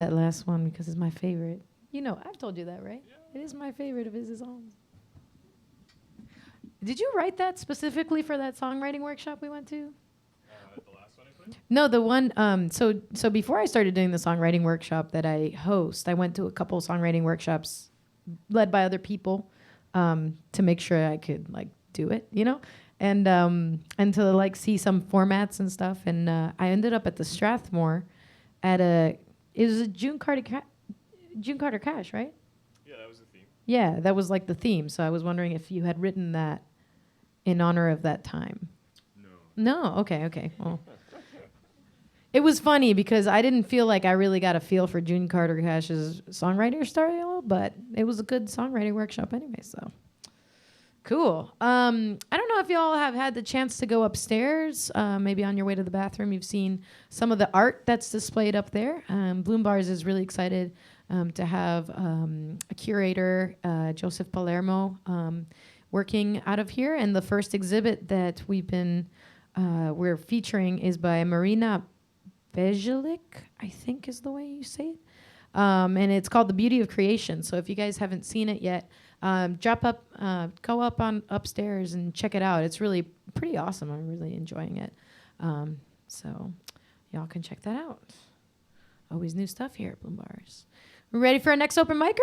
That last one because it's my favorite. You know, I've told you that, right? It is my favorite of his songs. Did you write that specifically for that songwriting workshop we went to? The last one I played? No, the one. So before I started doing the songwriting workshop that I host, I went to a couple songwriting workshops led by other people to make sure I could like do it, you know, and to like see some formats and stuff. And I ended up at the Strathmore at a. It was a June Carter Cash, right? Yeah, that was the theme. Yeah, that was like the theme. So I was wondering if you had written that in honor of that time. No. No, okay. Well, it was funny because I didn't feel like I really got a feel for June Carter Cash's songwriter style, but it was a good songwriting workshop anyway. So cool. I don't know if y'all have had the chance to go upstairs. Maybe on your way to the bathroom, you've seen some of the art that's displayed up there. Bloom Bars is really excited to have a curator, Joseph Palermo, working out of here. And the first exhibit that we're featuring is by Marina Bejelik, I think is the way you say it. And it's called The Beauty of Creation. So if you guys haven't seen it yet, go up on upstairs and check it out. It's really pretty awesome. I'm really enjoying it. So y'all can check that out. Always new stuff here at Bloom Bars. We ready for our next open micer?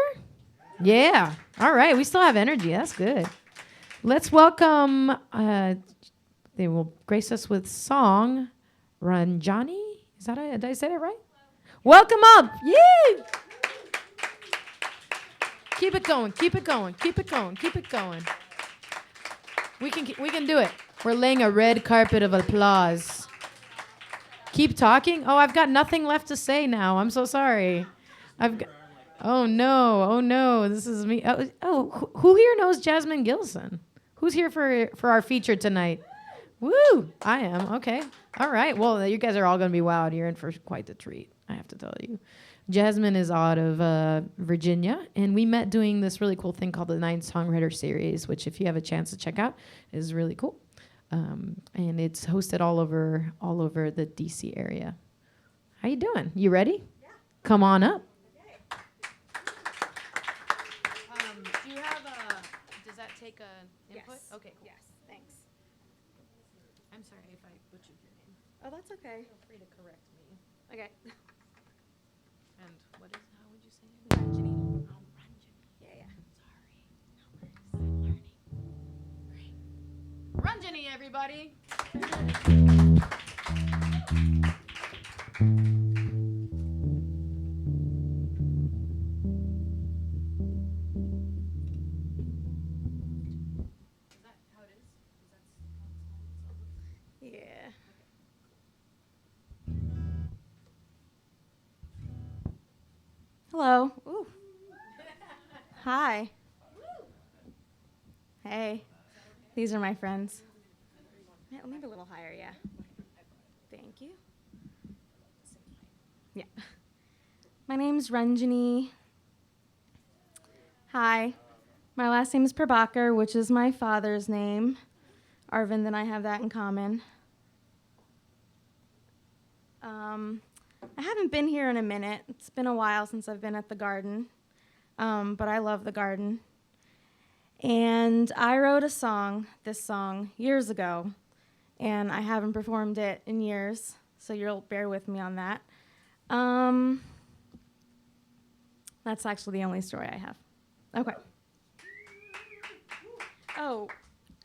Yeah. All right. We still have energy. That's good. Let's welcome, they will grace us with song, Ranjani. Is that it? Did I say that right? Welcome up. Yay! Keep it going. Keep it going. Keep it going. Keep it going. We can do it. We're laying a red carpet of applause. Keep talking. Oh, I've got nothing left to say now. I'm so sorry. Oh no. This is me. Who here knows Jasmine Gillison? Who's here for our feature tonight? Woo! I am. Okay. All right. Well, you guys are all going to be wowed. You're in for quite the treat, I have to tell you. Jasmine is out of Virginia, and we met doing this really cool thing called the 9 Songwriter Series, which if you have a chance to check out, is really cool. And it's hosted all over the DC area. How you doing? You ready? Yeah. Come on up. Okay. Do you have does that take a input? Yes. Okay, cool. Yes, thanks. I'm sorry if I butchered your name. Oh, that's okay. Feel free to correct me. Okay. And how would you say it? Ranjani. Oh, Ranjani. Yeah. Sorry. No worries. I'm learning. Great. Ranjani, everybody. Is that how it is? Is that how it's Yeah. Hello. Ooh. Hi. Hey. These are my friends. Yeah, maybe a little higher, yeah. Thank you. Yeah. My name's Ranjani. Hi. My last name is Prabhakar, which is my father's name. Arvind and I have that in common. I haven't been here in a minute. It's been a while since I've been at the garden, but I love the garden. And I wrote this song, years ago, and I haven't performed it in years, so you'll bear with me on that. That's actually the only story I have. Okay. Oh,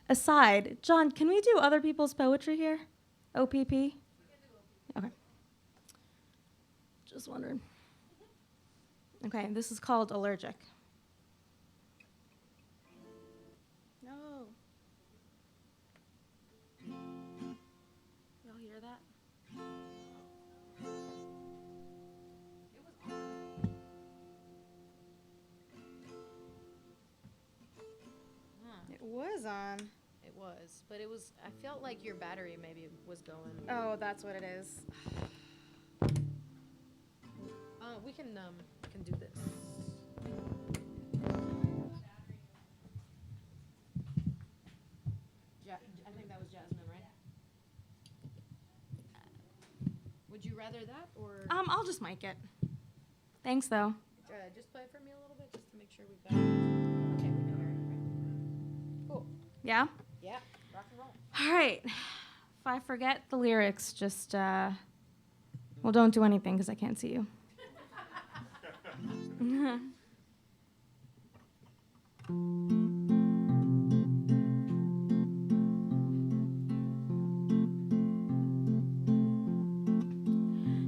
aside, John, can we do other people's poetry here? OPP? Okay. Just wondering. Okay, this is called Allergic. No. Y'all hear that? It was on. It was, but I felt like your battery maybe was going. Oh, that's what it is. We can do this. I think that was Jasmine, right? Would you rather that or? I'll just mic it. Thanks, though. Just play it for me a little bit, just to make sure we've got it. Okay, we can hear it. Cool. Yeah? Yeah, rock and roll. All right. If I forget the lyrics, just, well, don't do anything because I can't see you.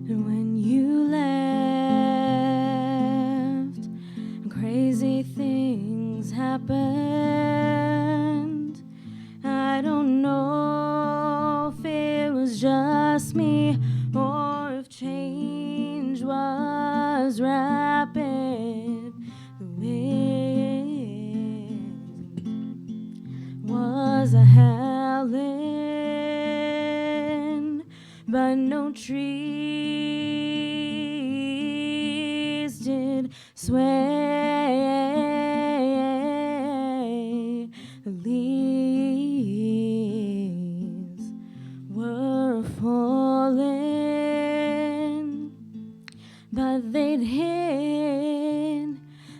When you left, crazy things happened. I don't know if it was just me or if change was rapid. The wind was a howling, but no trees did sway. The leaves were falling, but they'd hit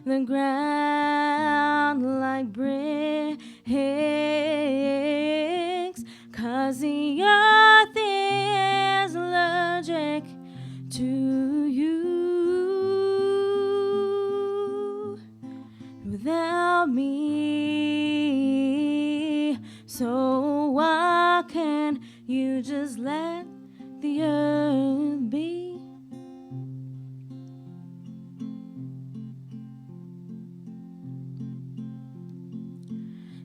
the ground like bricks, 'cause the earth is allergic to you. Without me, so why can't you just let the earth be?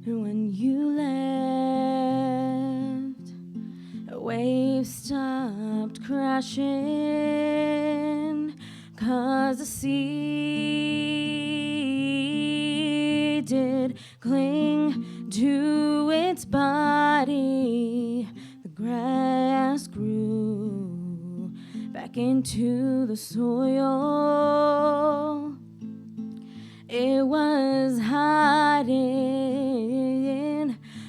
When you left, waves stopped crashing, 'cause the sea did cling to its body. The grass grew back into the soil. It was hiding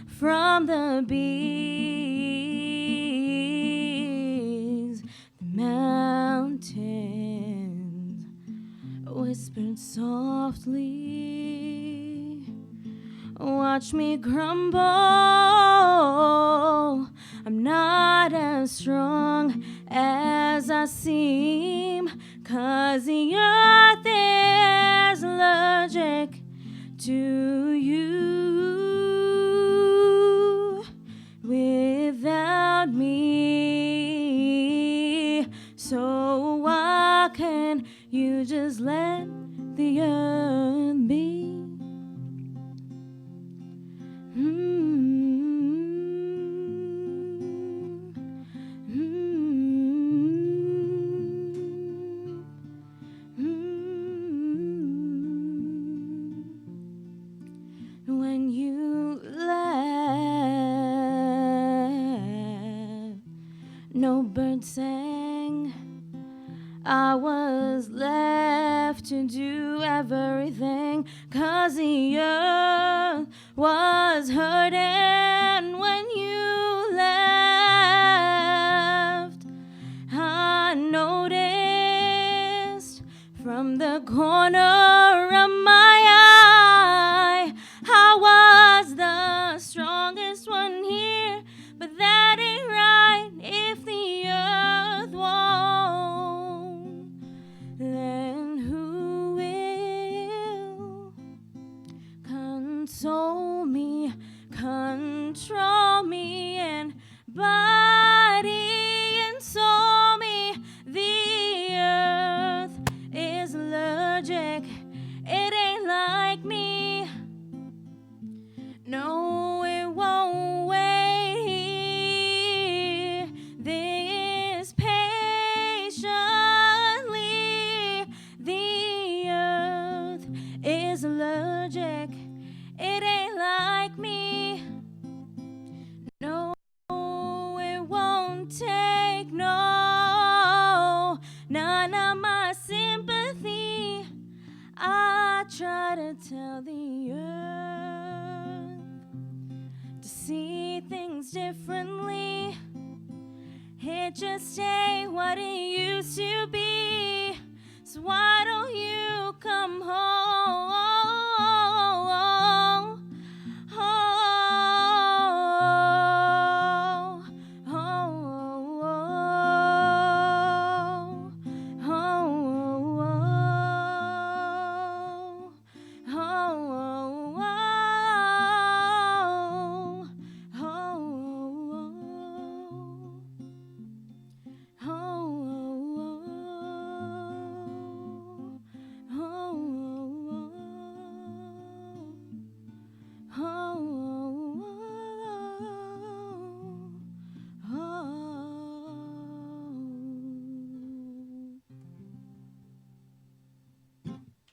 from the bees. The mountains whispered softly, watch me crumble. I'm not as strong as I seem, 'cause the earth is allergic to you. Without me, so why can't you just let the earth be? When you left, no bird sang. I was left to do everything, 'cause the earth was hurting. When you left, I noticed from the corner of my eye, I was the strongest one here, but that ain't right. If the earth won't, then who will console me, control me, and body and soul me? The earth is allergic. It ain't like me. No, it won't wait here. This patiently. The earth is allergic. It ain't like me. No, it won't take none of my sympathy. I try to tell the earth to see things differently. It just ain't what it used to be. So why don't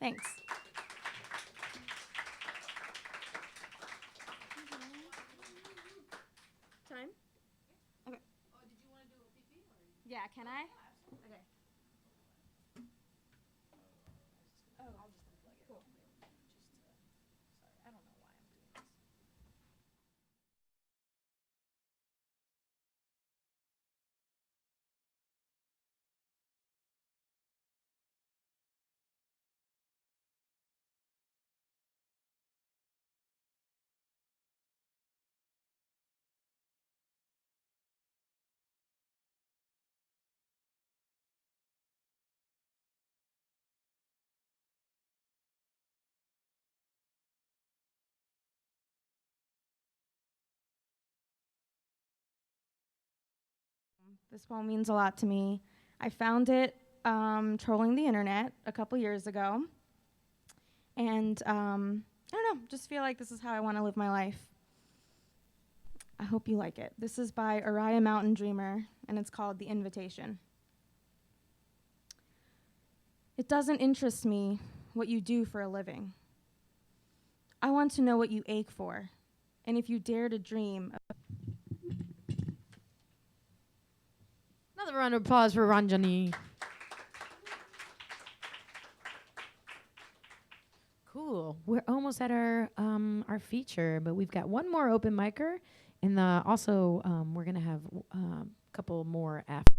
Thanks. Time? Okay. Oh, did you want to do a pee-pee? Yeah, can I? Okay. Oh, I'll just unplug it. Cool. Sorry, I don't know why I'm doing this. This poem means a lot to me. I found it trolling the internet a couple years ago. And I don't know, just feel like this is how I want to live my life. I hope you like it. This is by Uriah Mountain Dreamer, and it's called The Invitation. It doesn't interest me what you do for a living. I want to know what you ache for, and if you dare to dream. Another round of applause for Ranjani. Cool. We're almost at our feature, but we've got one more open micer, and also we're gonna have a couple more after.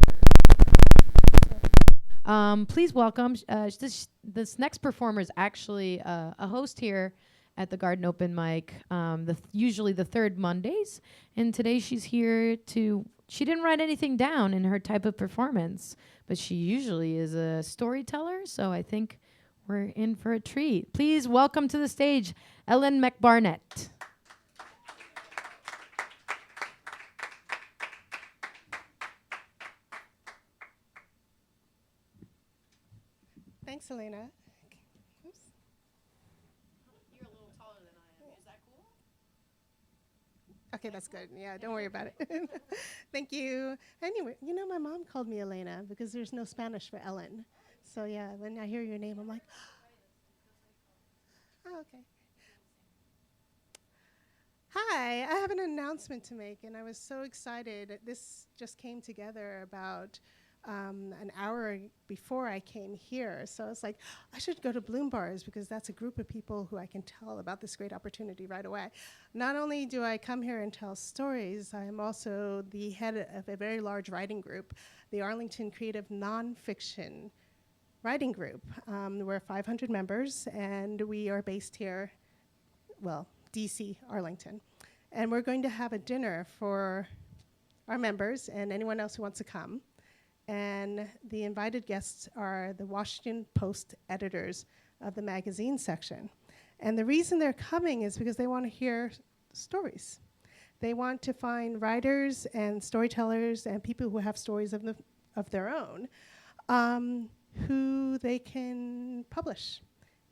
Please welcome. This next performer is actually a host here at the Garden Open Mic, usually the third Mondays, and today she's here to. She didn't write anything down in her type of performance, but she usually is a storyteller, so I think we're in for a treat. Please welcome to the stage, Ellen McBarnett. Thanks, Elena. Oops. You're a little taller than I am. Is that cool? Okay, that's good. Yeah, don't worry about it. Thank you. Anyway, you know, my mom called me Elena because there's no Spanish for Ellen. So yeah, when I hear your name, I'm like, oh, okay. Hi, I have an announcement to make, and I was so excited. This just came together about an hour before I came here. So I was like, I should go to Bloom Bars because that's a group of people who I can tell about this great opportunity right away. Not only do I come here and tell stories, I'm also the head of a very large writing group, the Arlington Creative Nonfiction Writing Group. We're 500 members, and we are based here, well, DC, Arlington. And we're going to have a dinner for our members and anyone else who wants to come. And the invited guests are the Washington Post editors of the magazine section. And the reason they're coming is because they want to hear stories. They want to find writers and storytellers and people who have stories of their own who they can publish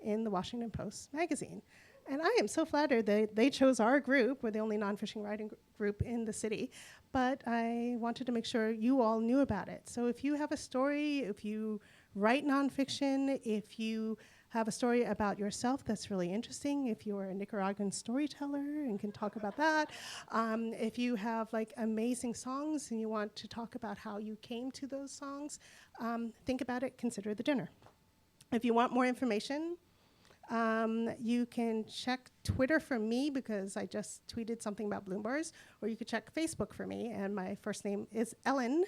in the Washington Post magazine. And I am so flattered that they chose our group. We're the only non-fishing writing group in the city. But I wanted to make sure you all knew about it. So if you have a story, if you write nonfiction, if you have a story about yourself that's really interesting, if you're a Nicaraguan storyteller and can talk about that, if you have like amazing songs and you want to talk about how you came to those songs, think about it, consider the dinner. If you want more information, you can check Twitter for me because I just tweeted something about Bloom Bars, or you could check Facebook for me, and my first name is Ellen,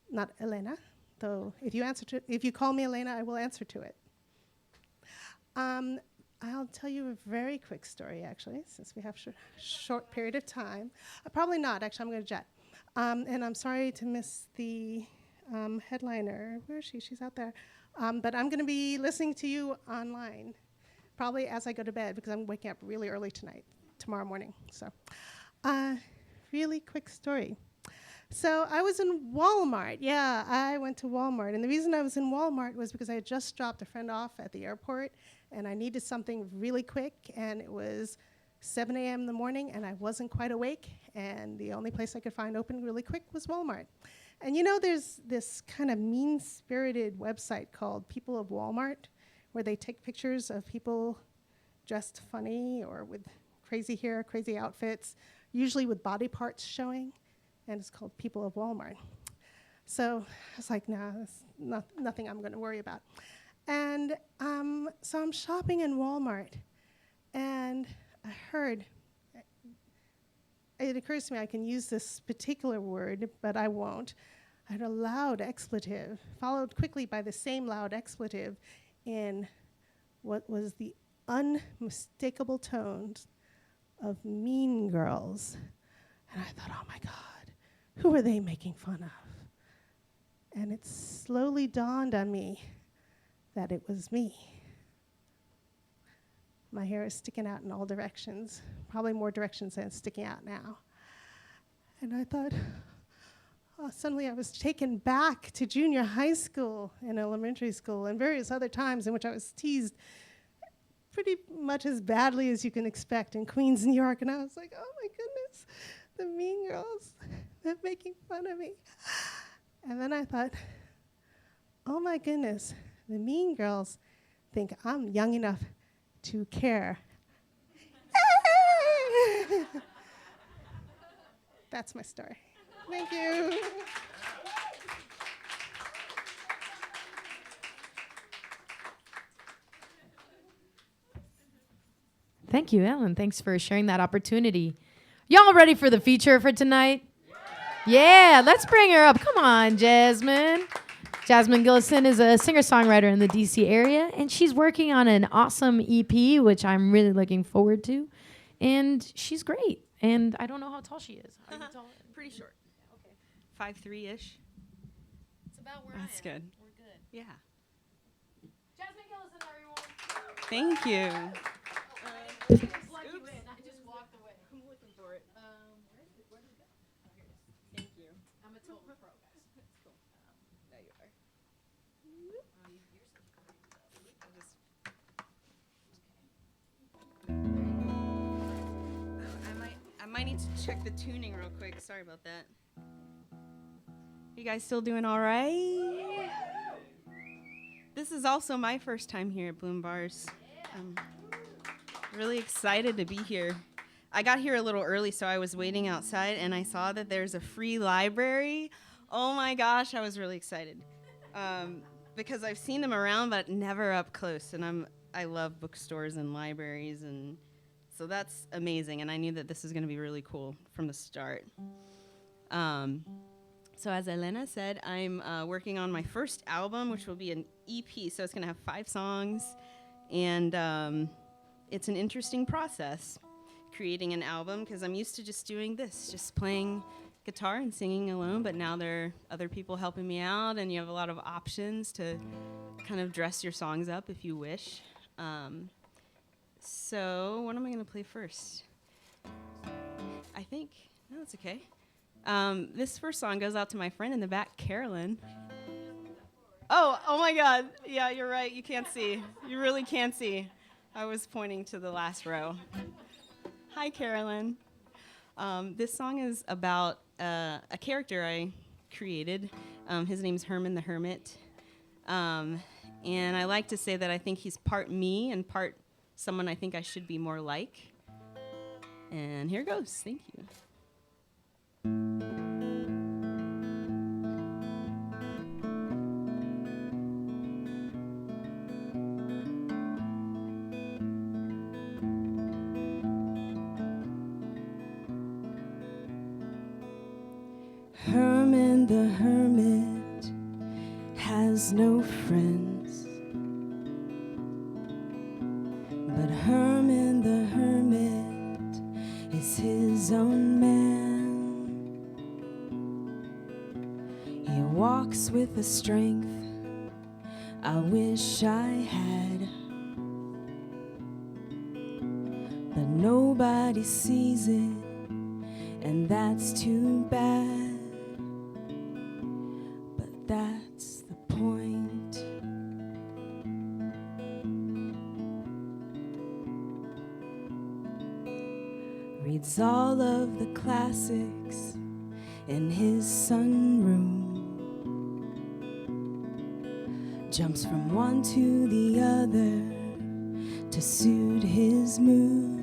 not Elena. Though if you call me Elena, I will answer to it. I'll tell you a very quick story, actually, since we have short period of time. Probably not. Actually, I'm going to jet, and I'm sorry to miss the headliner. Where is she? She's out there. But I'm going to be listening to you online. Probably as I go to bed because I'm waking up really early tomorrow morning. So, really quick story. So I was in Walmart. Yeah, I went to Walmart. And the reason I was in Walmart was because I had just dropped a friend off at the airport and I needed something really quick. And it was 7 a.m. in the morning and I wasn't quite awake. And the only place I could find open really quick was Walmart. And you know, there's this kind of mean-spirited website called People of Walmart, where they take pictures of people dressed funny or with crazy hair, crazy outfits, usually with body parts showing, and it's called People of Walmart. So I was like, nah, that's nothing I'm going to worry about. And so I'm shopping in Walmart, and I heard, it occurs to me I can use this particular word, but I won't. I heard a loud expletive, followed quickly by the same loud expletive in what was the unmistakable tones of Mean Girls. And I thought, oh my God, who are they making fun of? And it slowly dawned on me that it was me. My hair is sticking out in all directions, probably more directions than it's sticking out now. And I thought, suddenly I was taken back to junior high school and elementary school and various other times in which I was teased pretty much as badly as you can expect in Queens, New York. And I was like, oh my goodness, the Mean Girls, they're making fun of me. And then I thought, oh my goodness, the Mean Girls think I'm young enough to care. That's my story. Thank you. Thank you, Ellen. Thanks for sharing that opportunity. Y'all ready for the feature for tonight? Yeah, let's bring her up. Come on, Jasmine. Jasmine Gillison is a singer-songwriter in the DC area, and she's working on an awesome EP, which I'm really looking forward to. And she's great. And I don't know how tall she is. Are you tall? Pretty short. Okay. 5'3"-ish. It's about where That's I am. good. We're good. Yeah. Jasmine Gillison, everyone. Thank you. I just let you in. I just walked away. I'm looking for it. Where did it go? Oh, here it is. Thank you. I'm a total pro, guys. It's cool. There you are. I might need to check the tuning real quick. Sorry about that. You guys still doing all right? This is also my first time here at Bloom Bars. I'm really excited to be here. I got here a little early, so I was waiting outside, and I saw that there's a free library. Oh my gosh, I was really excited. Because I've seen them around, but never up close, and I love bookstores and libraries, and so that's amazing, and I knew that this was going to be really cool from the start. So as Elena said, I'm working on my first album, which will be an EP, so it's going to have 5 songs, and it's an interesting process, creating an album, because I'm used to just doing this, just playing guitar and singing alone, but now there are other people helping me out, and you have a lot of options to kind of dress your songs up if you wish. So what am I going to play first? I think, no, it's okay. This first song goes out to my friend in the back, Carolyn. Oh my God. Yeah, you're right. You can't see. You really can't see. I was pointing to the last row. Hi, Carolyn. This song is about a character I created. His name's Herman the Hermit. And I like to say that I think he's part me and part someone I think I should be more like. And here goes. Thank you. Herman the Hermit has no friends, but Herman the Hermit is his own man. He walks with a strength I wish I had, but nobody sees it, and that's too bad. That's the point. Reads all of the classics in his sunroom, jumps from one to the other weather to suit his mood.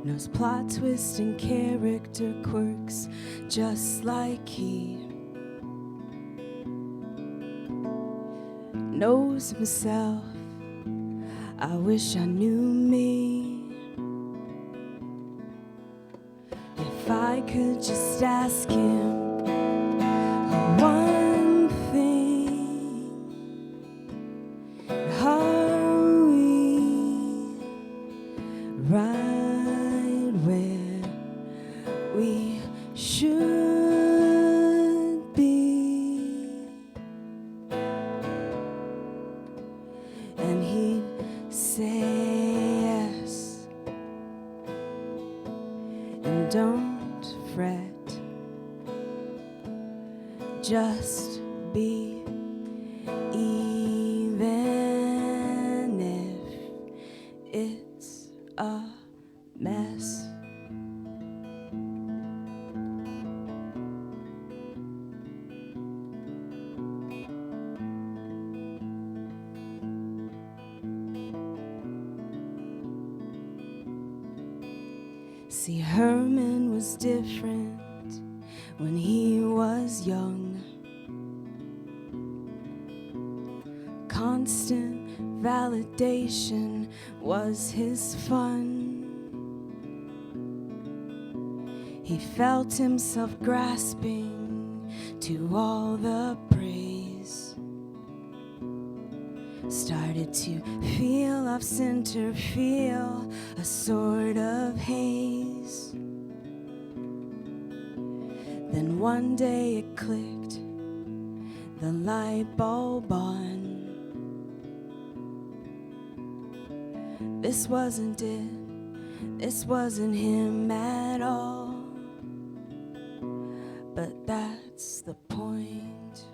Knows plot twists and character quirks just like he knows himself. I wish I knew me. If I could just ask him one thing, are we right where we should be? And he'd say yes, and don't fret, just be, even if it's a mess. See, Herman was different when he was young. Constant validation was his fun. He felt himself grasping to all the praise. Started to feel off center, feel a sort of haze. Then one day it clicked, the light bulb on. This wasn't it, this wasn't him at all. But that's the point.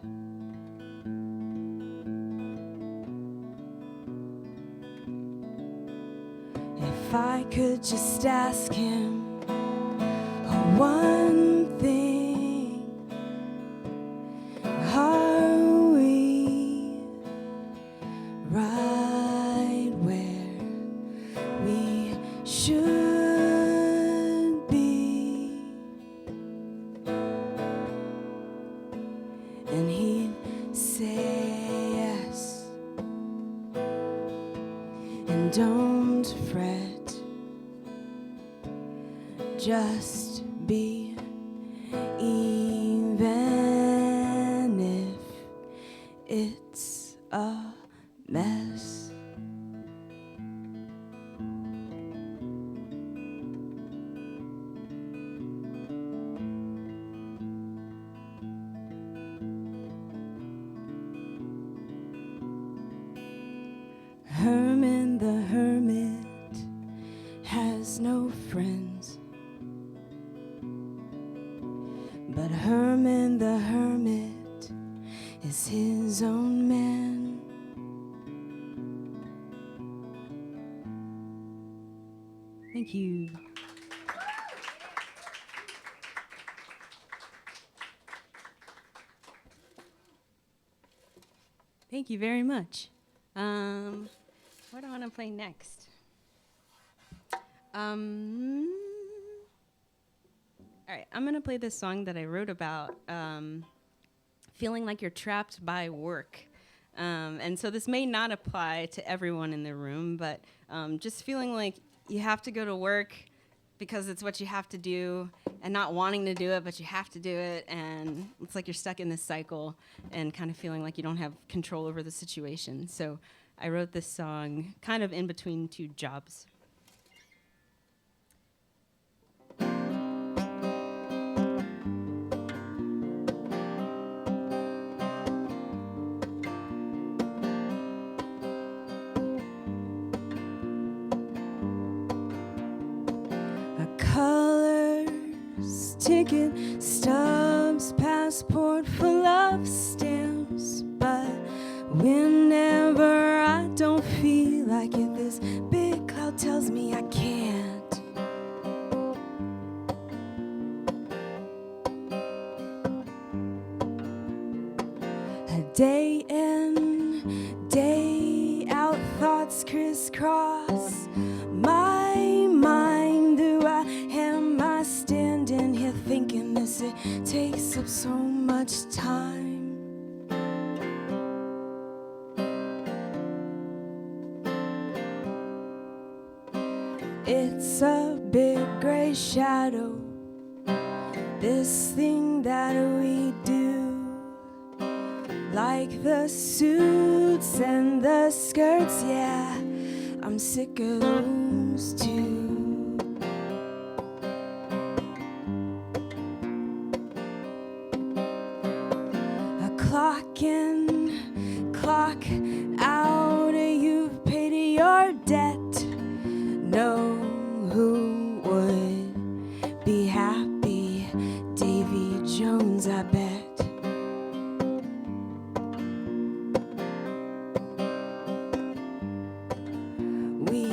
If I could just ask him one thing, are we right where we should be? And he'd say yes, and don't fret, just be, even if it's a mess. Herman the hermit has no friends, but Herman the hermit is his own man. Thank you. Thank you very much. What do I want to play next? All right, I'm going to play this song that I wrote about feeling like you're trapped by work. And so this may not apply to everyone in the room, but just feeling like you have to go to work because it's what you have to do, and not wanting to do it, but you have to do it, and it's like you're stuck in this cycle and kind of feeling like you don't have control over the situation. So I wrote this song kind of in between two jobs. Colors, ticket stubs, passport full of stamps. But whenever I don't feel like it, this big cloud tells me I can't. A day ends thoughts cross my mind. Why am I standing here thinking this? It takes up so much time. It's a big gray shadow, this thing that we do, like the suits and the skirts. Yeah, I'm sick of those too. A clock in, clock out, you've paid your debt. Know who would be happy? Davy Jones, I bet. We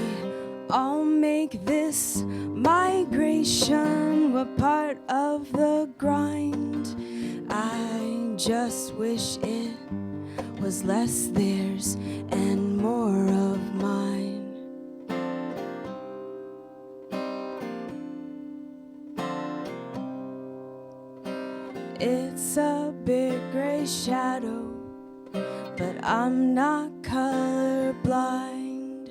all make this migration, we're part of the grind. I just wish it was less theirs and more of mine. It's a big gray shadow, but I'm not colorblind.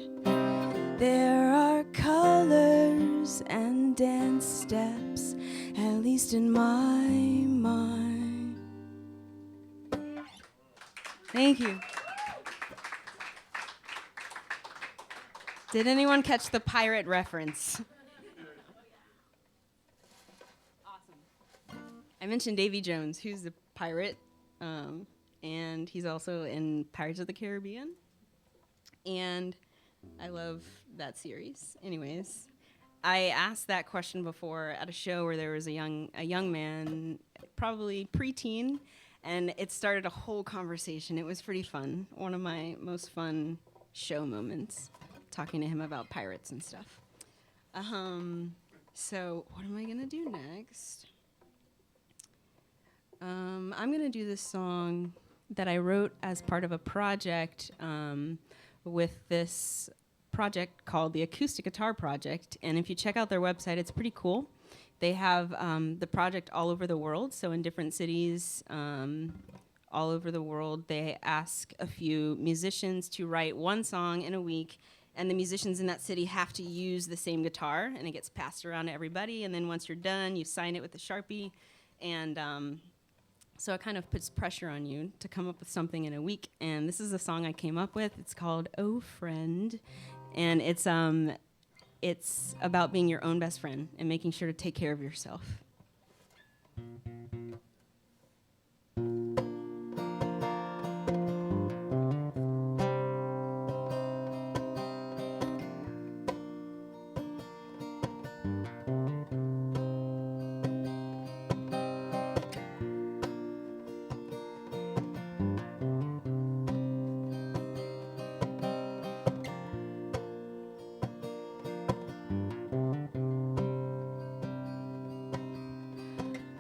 There are colors and dance steps, at least in my mind. Thank you. Did anyone catch the pirate reference? I mentioned Davy Jones, who's the pirate, and he's also in Pirates of the Caribbean. And I love that series. Anyways, I asked that question before at a show where there was a young man, probably preteen, and it started a whole conversation. It was pretty fun. One of my most fun show moments, talking to him about pirates and stuff. So what am I gonna do next? I'm going to do this song that I wrote as part of a project with this project called the Acoustic Guitar Project. And if you check out their website, it's pretty cool. They have the project all over the world. So in different cities all over the world, they ask a few musicians to write one song in a week. And the musicians in that city have to use the same guitar. And it gets passed around to everybody. And then once you're done, you sign it with a Sharpie. And so it kind of puts pressure on you to come up with something in a week. And this is a song I came up with. It's called "Oh Friend," and it's about being your own best friend and making sure to take care of yourself.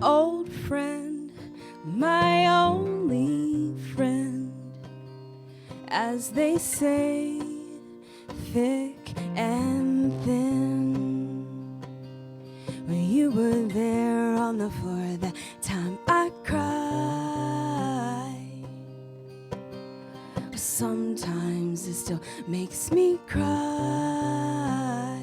Old friend, my only friend, as they say, thick and thin. When you were there on the floor that time I cried. Sometimes it still makes me cry.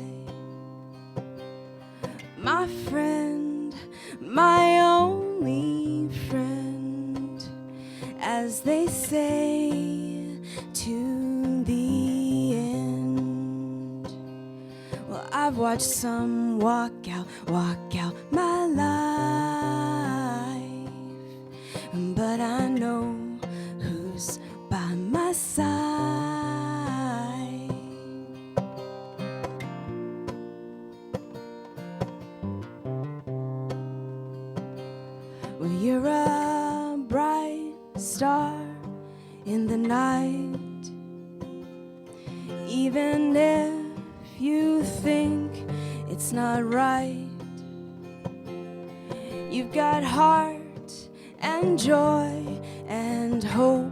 My friend, my only friend, as they say, to the end. Well, I've watched some walk out my life, but I know who's by my side. Well, you're a bright star in the night, even if you think it's not right. You've got heart and joy and hope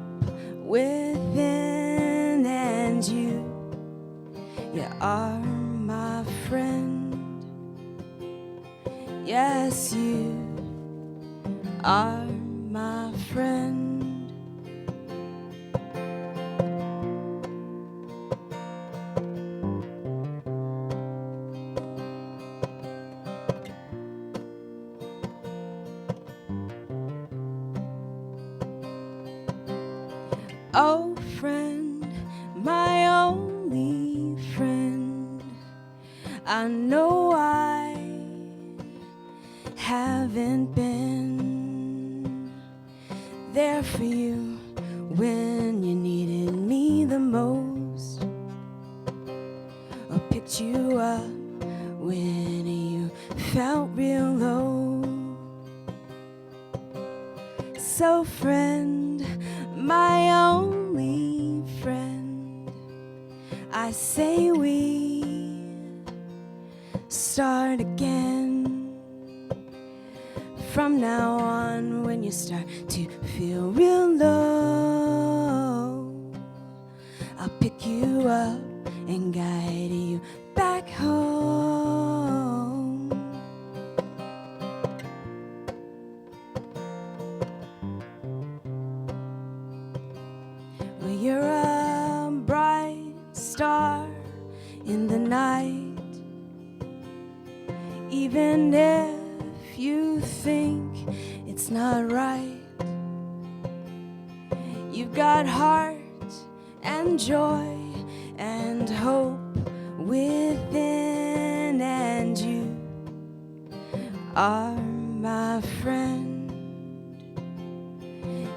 within, and you are my friend. Yes, you are my friend. Oh, friend, my only friend, I know I haven't been there for you when you needed me the most, or picked you up when you felt real low. So, friend, my only friend, I say we start again. From now on, when you start to feel real low, I'll pick you up and guide you back home. Well, you're a bright star in the night. Even if you think it's not right, you've got heart and joy and hope within, and you are my friend.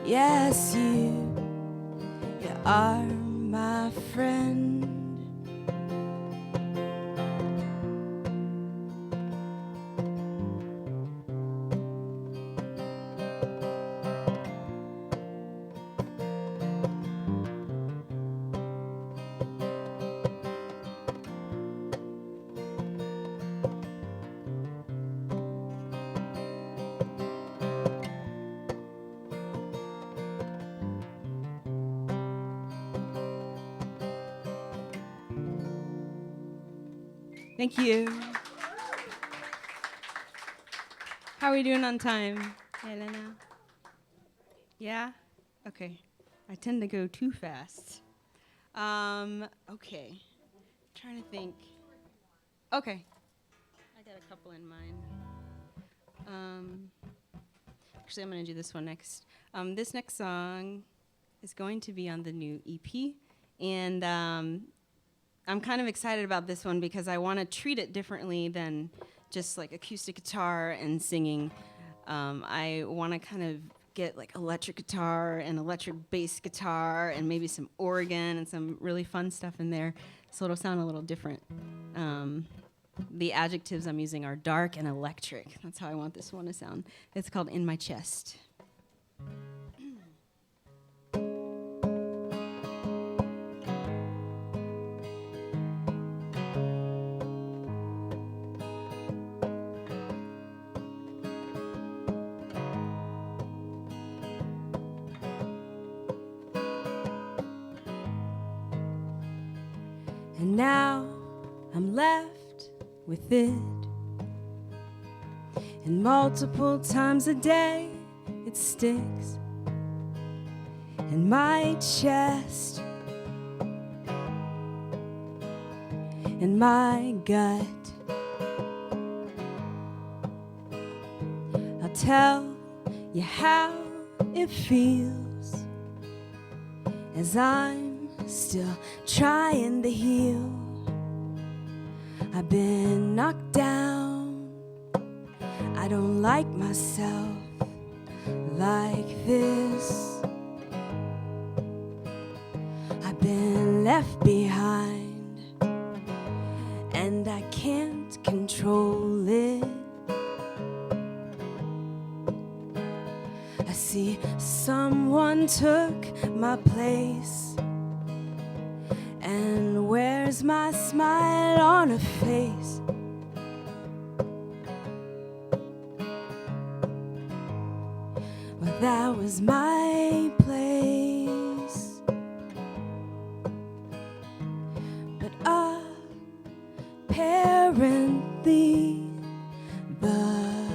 Yes, you are my friend. Thank you. How are we doing on time, Elena? Yeah? Okay. I tend to go too fast. Okay. Trying to think. Okay. I got a couple in mind. Actually, I'm going to do this one next. This next song is going to be on the new EP, and I'm kind of excited about this one because I want to treat it differently than just like acoustic guitar and singing. I want to kind of get like electric guitar and electric bass guitar and maybe some organ and some really fun stuff in there, so it'll sound a little different. The adjectives I'm using are dark and electric. That's how I want this one to sound. It's called In My Chest. And now I'm left with it. And multiple times a day it sticks in my chest, in my gut. I'll tell you how it feels as I'm still trying to heal. I've been knocked down. I don't like myself like this. I've been left behind and I can't control it. I see someone took my place, and where's my smile on her face? Well, that was my place. But apparently the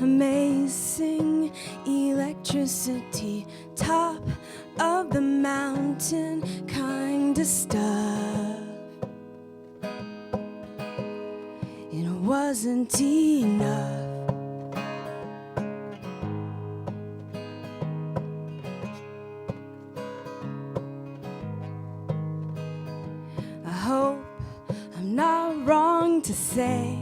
amazing electricity, top of the mountain kind of stuff. It wasn't enough. I hope I'm not wrong to say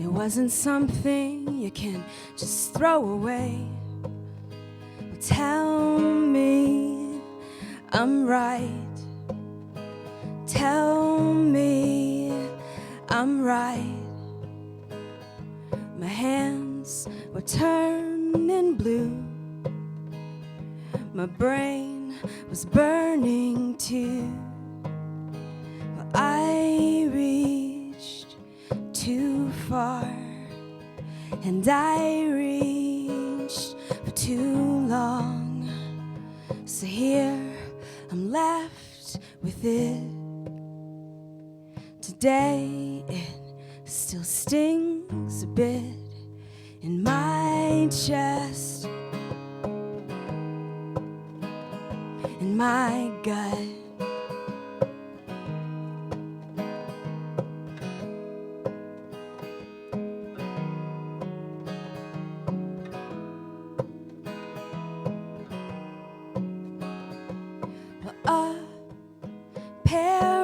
it wasn't something you can just throw away. But tell me I'm right. Tell me I'm right. My hands were turning blue. My brain was burning too. But I reached too far, and I reached for too long. So here I'm left with it. Today it still stings a bit in my chest, in my gut.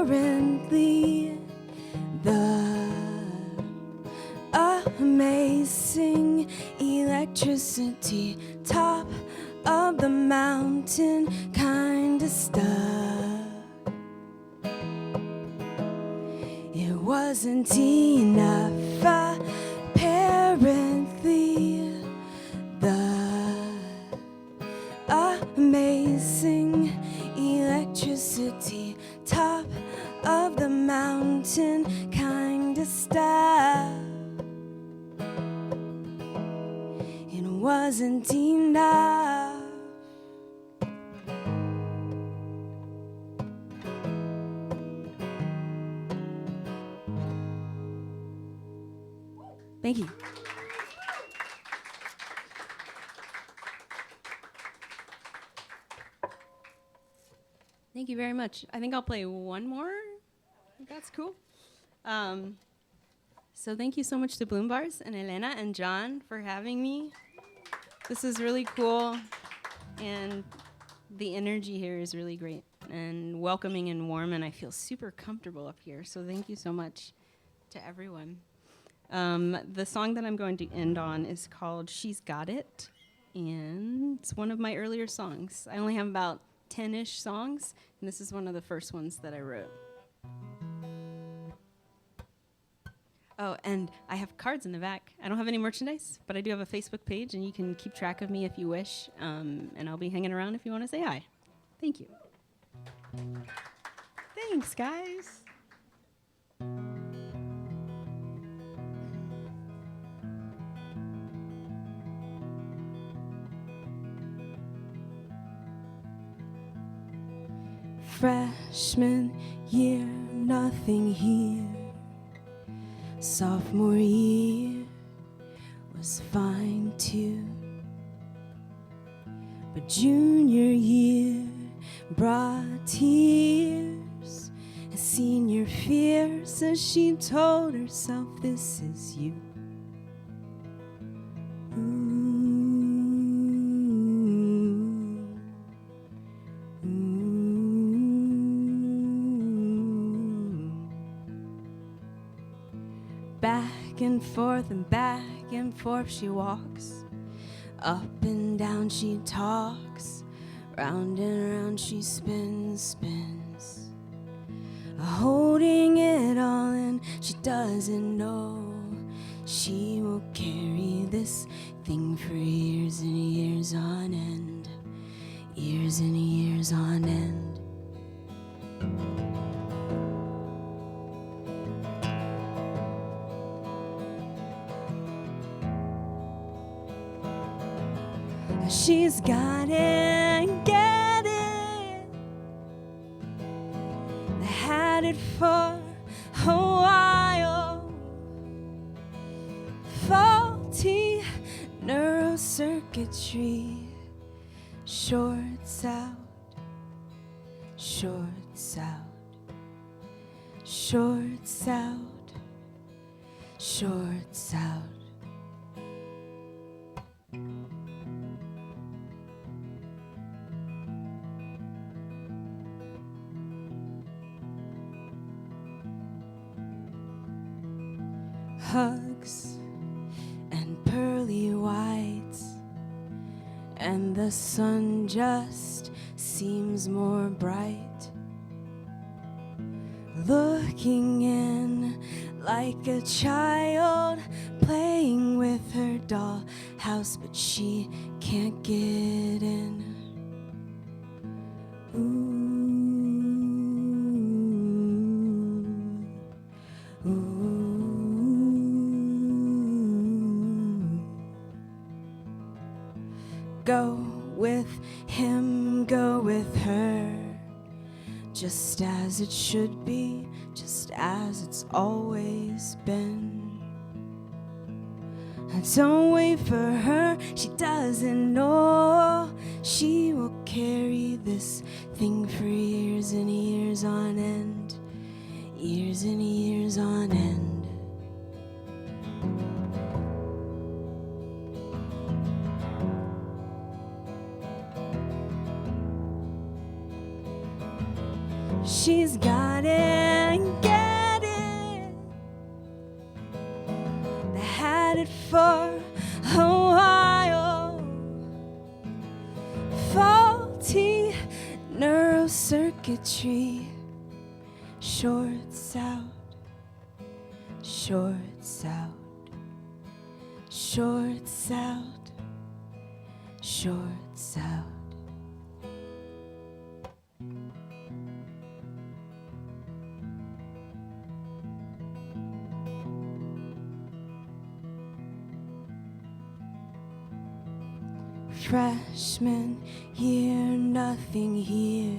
Apparently, the amazing electricity, top of the mountain kind of stuff. It wasn't enough. Apparently, the amazing electricity, top of the mountain kind of stuff. It wasn't enough. Thank you. Thank you very much. I think I'll play one more. That's cool. So thank you so much to Bloom Bars and Elena and John for having me. This is really cool, and the energy here is really great and welcoming and warm, and I feel super comfortable up here. So thank you so much to everyone. The song that I'm going to end on is called She's Got It, and it's one of my earlier songs. I only have about 10-ish songs, and this is one of the first ones that I wrote. Oh, and I have cards in the back. I don't have any merchandise, but I do have a Facebook page, and you can keep track of me if you wish, and I'll be hanging around if you want to say hi. Thank you. Thanks, guys. Freshman year, nothing here. Sophomore year was fine too. But junior year brought tears and senior fears as she told herself, this is you. Back and forth she walks, up and down she talks, round and round she spins, holding it all in. She doesn't know she will carry this thing for years and years on end, years and years on end. She's got it, get it. I had it for circuitry. Shorts out, shorts out, shorts out, shorts out. Hugs and pearly whites, and the sun just seems more bright. Looking in like a child playing with her doll house, but she can't get in. Ooh, ooh. Go with him, go with her, just as it should be, just as it's always been. Don't wait for her, she doesn't know. She will carry this thing for years and years on end, years and years on end. She's got it and get it. They had it for a while. Faulty neurocircuitry. Shorts out, shorts out, shorts out, shorts out. Freshman year, nothing here.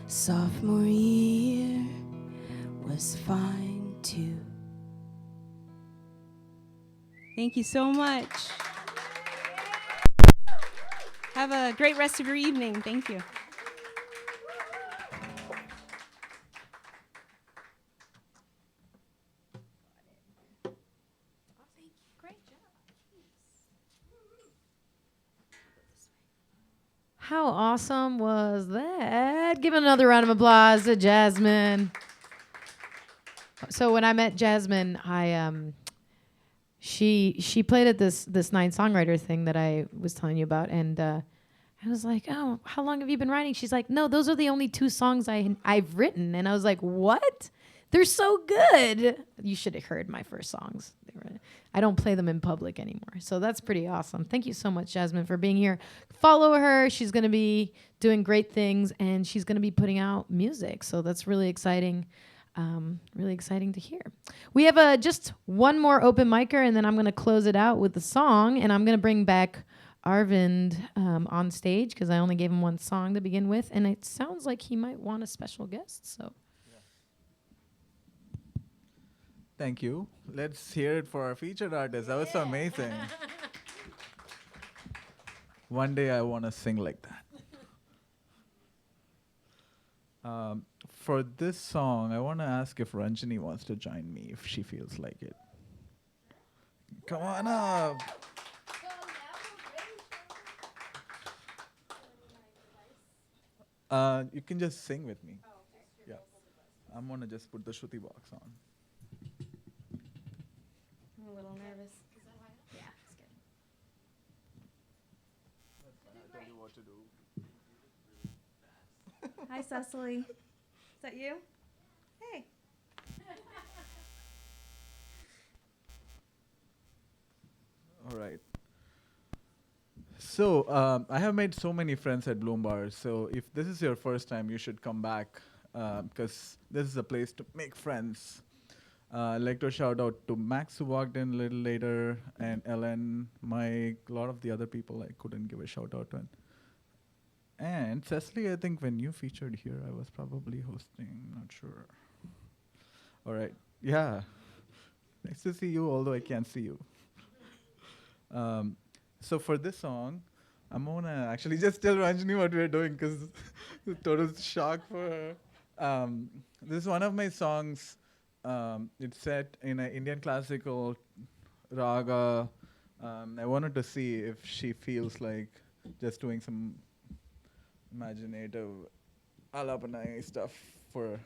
Sophomore year was fine too. Thank you so much. Have a great rest of your evening. Thank you. How awesome was that? Give another round of applause to Jasmine. So when I met Jasmine, she played at this 9 songwriter thing that I was telling you about, and I was like, "Oh, how long have you been writing?" She's like, "No, those are the only 2 songs I've written." And I was like, "What? They're so good." You should have heard my first songs. I don't play them in public anymore. So that's pretty awesome. Thank you so much, Jasmine, for being here. Follow her. She's going to be doing great things, and she's going to be putting out music. So that's really exciting. Really exciting to hear. We have just one more open micer, and then I'm going to close it out with the song, and I'm going to bring back Arvind on stage because I only gave him one song to begin with, and it sounds like he might want a special guest. So. Thank you. Let's hear it for our featured artist. That was so amazing. One day I want to sing like that. For this song, I want to ask if Ranjini wants to join me, if she feels like it. Come on up. You can just sing with me. Yeah. I'm going to just put the Shruti box on. I'm a little nervous. Yeah, it's good. I tell you what to do. Hi, Cecily. Is that you? Hey. All right. So I have made so many friends at Bloom Bars. So if this is your first time, you should come back because this is a place to make friends. I'd like to shout out to Max, who walked in a little later, and Ellen, Mike, a lot of the other people I couldn't give a shout out to. And Cecily, I think when you featured here, I was probably hosting, not sure. All right, yeah. Nice to see you, although I can't see you. So for this song, I'm gonna actually just tell Ranjani what we're doing because total shock for her. This is one of my songs. It's set in an Indian classical raga. I wanted to see if she feels like just doing some imaginative alapanai stuff for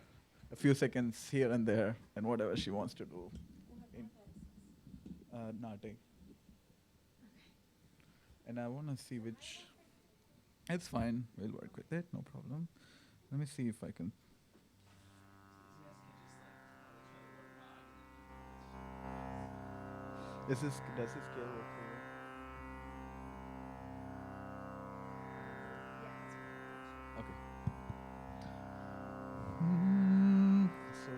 a few seconds here and there, and whatever she wants to do. Nate. And I want to see which. It's fine. We'll work with it. No problem. Let me see if I can. Does this scale work for you? Okay. So.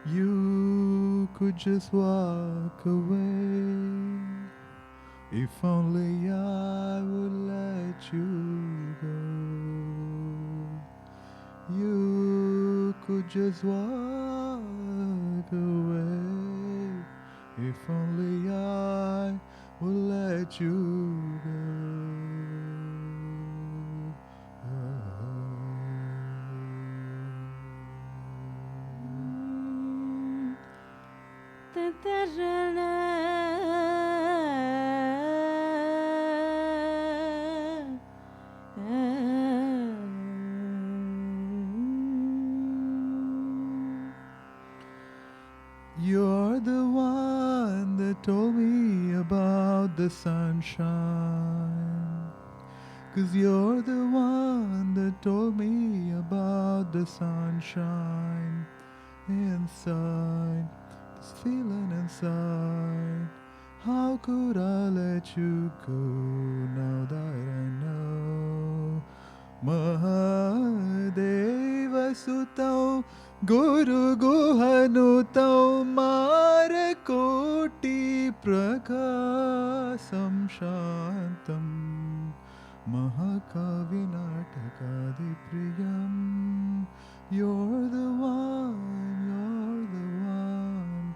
You could just walk away. If only I would let you go. You could just walk away. If only I would let you go. You're the one that told me about the sunshine. 'Cause you're the one that told me about the sunshine inside, this feeling inside. How could I let you go now that I know? Mahadeva Sutau Guru Guhanutau Marakoti Prakasam Shantam Mahakavinataka Priyam. You're the one, you're the one.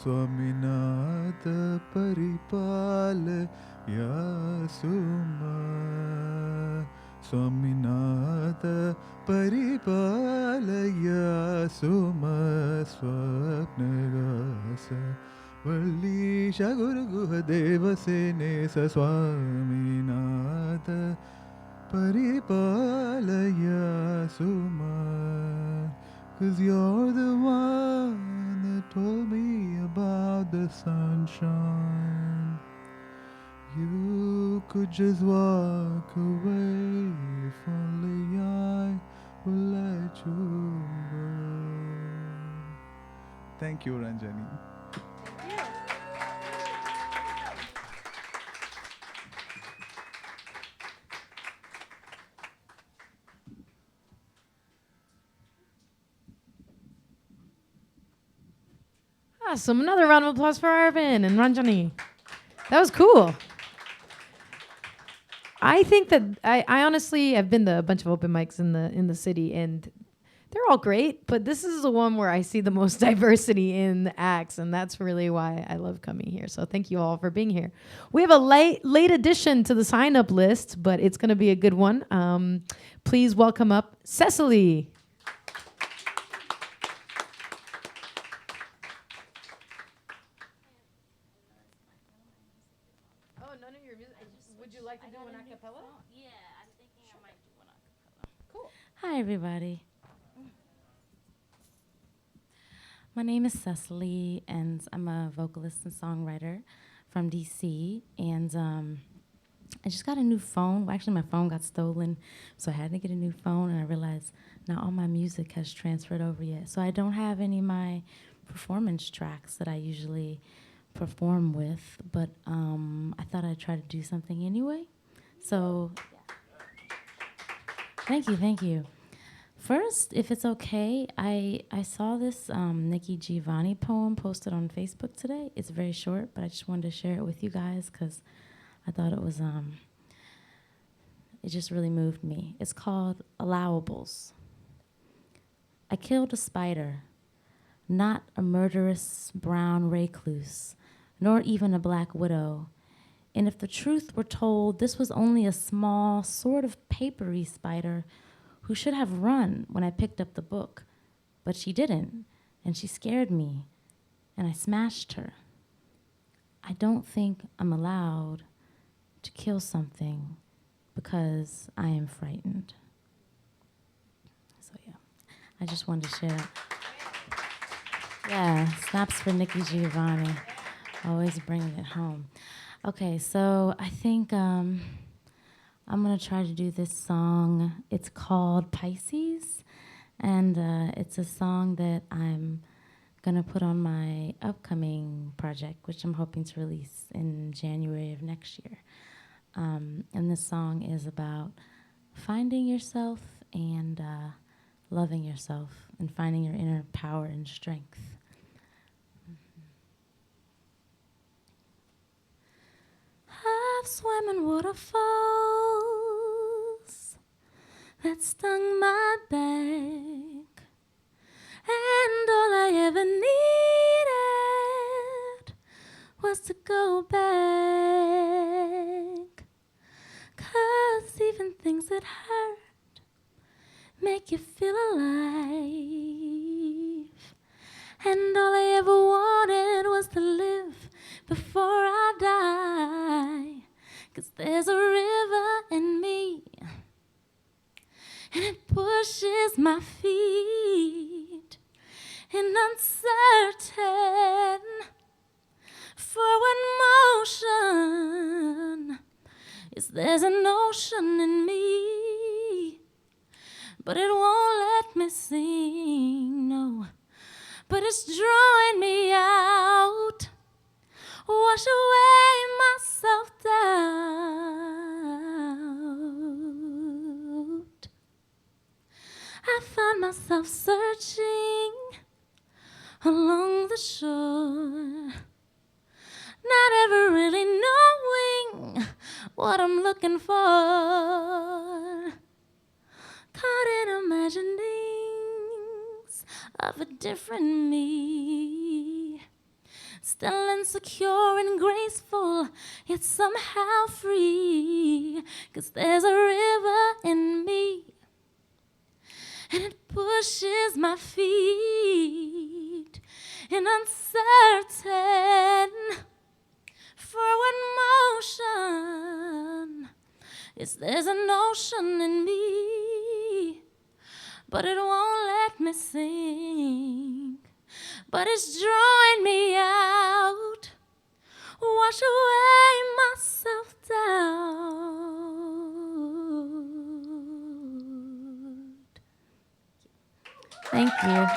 Swaminatha Paripala Yasuma. Swaminatha Paripala Yasuma Swapnagasa Vallisha Guru Guha Devasena Swaminatha Paripala Yasuma. 'Cause you're the one that told me about the sunshine. You could just walk away if only I would let you go. Thank you, Ranjani. Awesome. Another round of applause for Arvin and Ranjani. That was cool. I think that I honestly have been to a bunch of open mics in the city, and they're all great, but this is the one where I see the most diversity in the acts, and that's really why I love coming here. So thank you all for being here. We have a late addition to the sign-up list, but it's going to be a good one. Please welcome up Cecily. Would you like to do an acapella? Yeah, I'm thinking I might do one acapella. Cool. Hi, everybody. My name is Cecily, and I'm a vocalist and songwriter from DC. And I just got a new phone. Well, actually, my phone got stolen, so I had to get a new phone, and I realized not all my music has transferred over yet. So I don't have any of my performance tracks that I usually perform with, but I thought I'd try to do something anyway. So, thank you. First, if it's okay, I saw this Nikki Giovanni poem posted on Facebook today. It's very short, but I just wanted to share it with you guys because I thought it was, it just really moved me. It's called Allowables. I killed a spider, not a murderous brown recluse, nor even a black widow. And if the truth were told, this was only a small, sort of papery spider who should have run when I picked up the book. But she didn't, and she scared me, and I smashed her. I don't think I'm allowed to kill something because I am frightened. So yeah, I just wanted to share that. Yeah, snaps for Nikki Giovanni, always bringing it home. Okay, so I think I'm gonna try to do this song. It's called Pisces, and it's a song that I'm gonna put on my upcoming project, which I'm hoping to release in January of next year. And this song is about finding yourself and loving yourself and finding your inner power and strength. I've swam in waterfalls that stung my back, and all I ever needed was to go back. 'Cause even things that hurt make you feel alive, and all I ever wanted was to live before I die. 'Cause there's a river in me, and it pushes my feet in uncertain forward motion. Yes, there's an ocean in me, but it won't let me sing, no. But it's drawing me out, wash away my self-doubt. I find myself searching along the shore, not ever really knowing what I'm looking for. Caught in imaginings of a different me, still insecure and graceful, yet somehow free. 'Cause there's a river in me, and it pushes my feet in uncertain forward motion. Yes, there's an ocean in me, but it won't let me sing. But it's drawing me out, wash away my self-doubt. Thank you.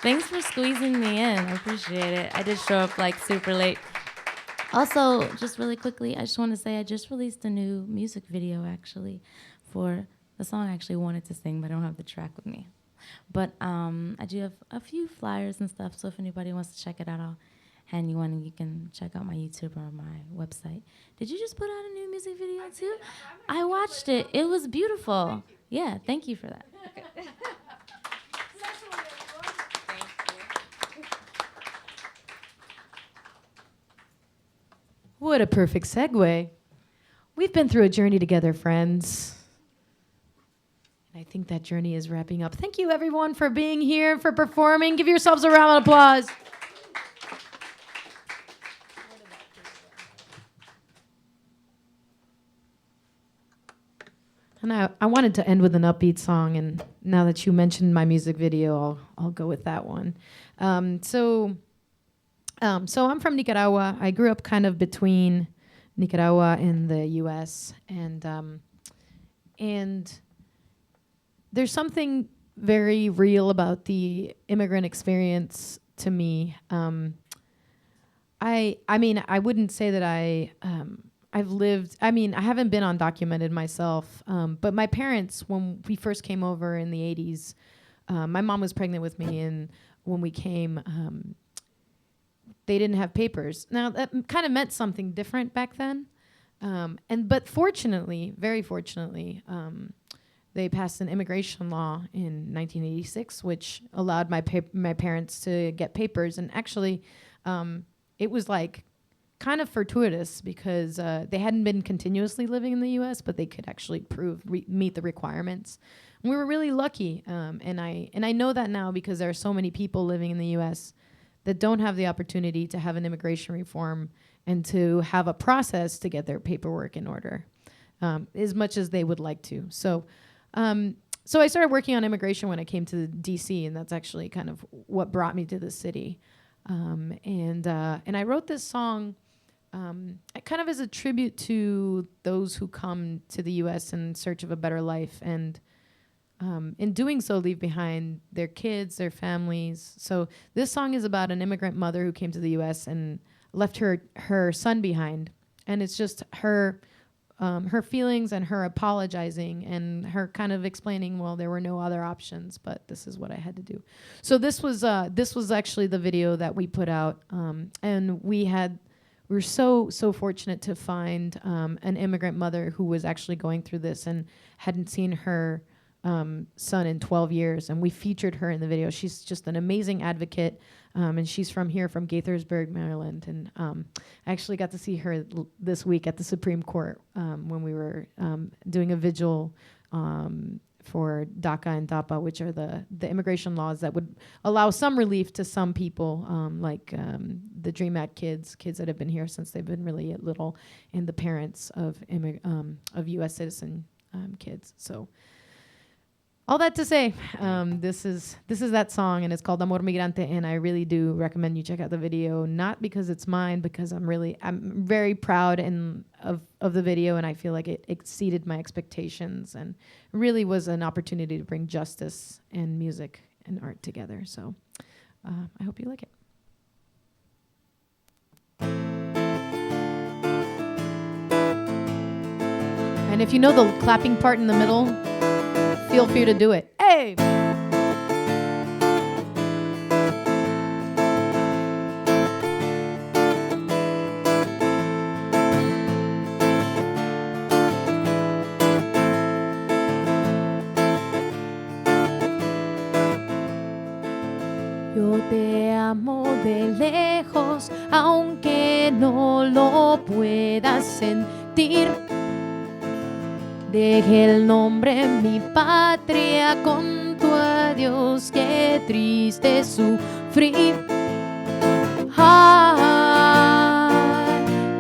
Thanks for squeezing me in. I appreciate it. I did show up like super late. Also, just really quickly, I just want to say I just released a new music video actually for the song I actually wanted to sing, but I don't have the track with me. But I do have a few flyers and stuff, so if anybody wants to check it out, I'll hand you one, and you can check out my YouTube or my website. Did you just put out a new music video too? I watched it. It was beautiful. Yeah, thank you for that. Okay. What a perfect segue. We've been through a journey together, friends. And I think that journey is wrapping up. Thank you, everyone, for being here, for performing. Give yourselves a round of applause. And I wanted to end with an upbeat song, and now that you mentioned my music video, I'll go with that one. So I'm from Nicaragua. I grew up kind of between Nicaragua and the U.S. And there's something very real about the immigrant experience to me. I mean, I wouldn't say that I've lived, I mean, I haven't been undocumented myself, but my parents, when we first came over in the 80s, my mom was pregnant with me, and when we came, they didn't have papers. Now, that kind of meant something different back then. But fortunately, very fortunately, they passed an immigration law in 1986, which allowed my parents to get papers. And actually, it was like kind of fortuitous because they hadn't been continuously living in the U.S., but they could actually meet the requirements. And we were really lucky, and I know that now because there are so many people living in the U.S. that don't have the opportunity to have an immigration reform and to have a process to get their paperwork in order, as much as they would like to. So I started working on immigration when I came to D.C., and that's actually kind of what brought me to the city. And I wrote this song kind of as a tribute to those who come to the U.S. in search of a better life, and in doing so leave behind their kids, their families. So this song is about an immigrant mother who came to the U.S. and left her son behind, and it's just her feelings and her apologizing and her kind of explaining, well, there were no other options, but this is what I had to do. So this was actually the video that we put out, and we were so fortunate to find an immigrant mother who was actually going through this and hadn't seen her son in 12 years, and we featured her in the video. She's just an amazing advocate, and she's from Gaithersburg, Maryland, and I actually got to see her this week at the Supreme Court when we were doing a vigil for DACA and DAPA, which are the immigration laws that would allow some relief to some people, like the Dream Act kids that have been here since they've been really little, and the parents of U.S. citizen kids. So all that to say, this is that song, and it's called Amor Migrante, and I really do recommend you check out the video, not because it's mine, because I'm very proud of the video, and I feel like it exceeded my expectations and really was an opportunity to bring justice and music and art together. So I hope you like it. And if you know the clapping part in the middle, feel free to do it. Hey! Yo te amo de lejos, aunque no lo puedas sentir. Dejé el nombre en mi patria con tu adiós, qué triste sufrir.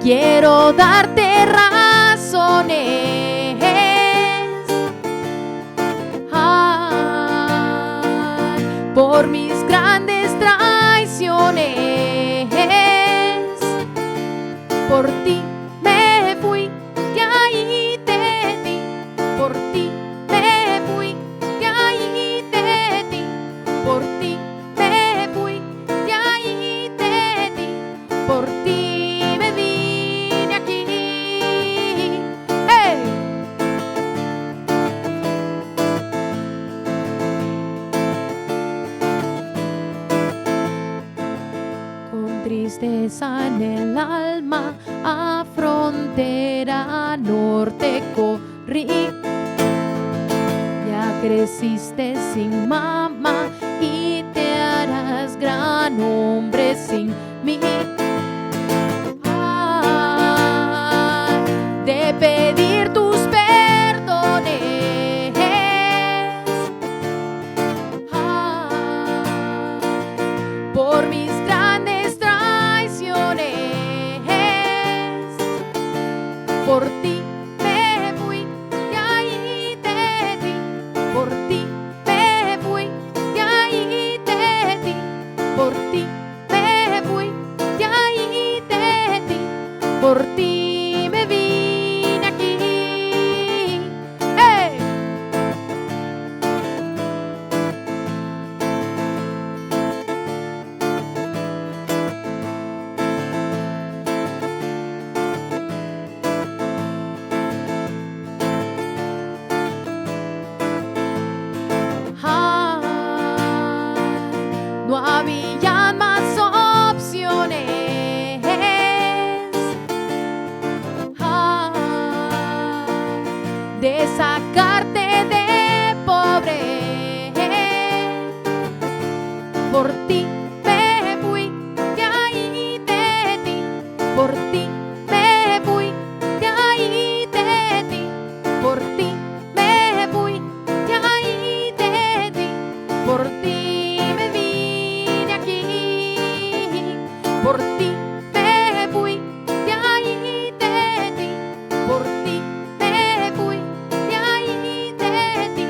Quiero darte razones por mis grandes traiciones. Por ti me fui, de ahí te di. Por ti me fui, de ahí te di. Por ti me fui, de ahí te di. Por ti me vine aquí. ¡Hey! Con tristeza en el alma, a frontera norte corrí. Ya creciste sin mamá y te harás gran hombre sin mí. De pedir tus perdones por mis grandes traiciones. Por ti me fui, de ahí de sacarte de pobre. Por ti me fui de ahí de ti, por ti me fui de ahí de ti, por ti me fui de ahí de ti, por ti me vine aquí, por ti me fui de ahí de ti, por ti me fui de ahí de ti,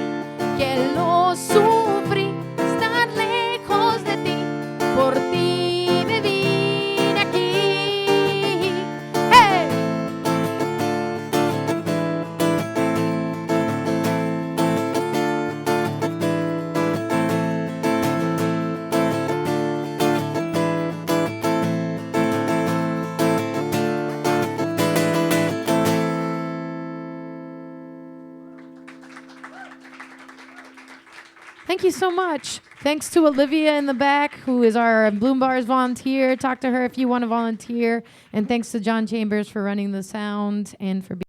que lo sufrí estar lejos de ti, por ti me vine aquí. ¡Hey! Thank you so much. Thanks to Olivia in the back, who is our Bloom Bars volunteer. Talk to her if you want to volunteer. And thanks to John Chambers for running the sound and for being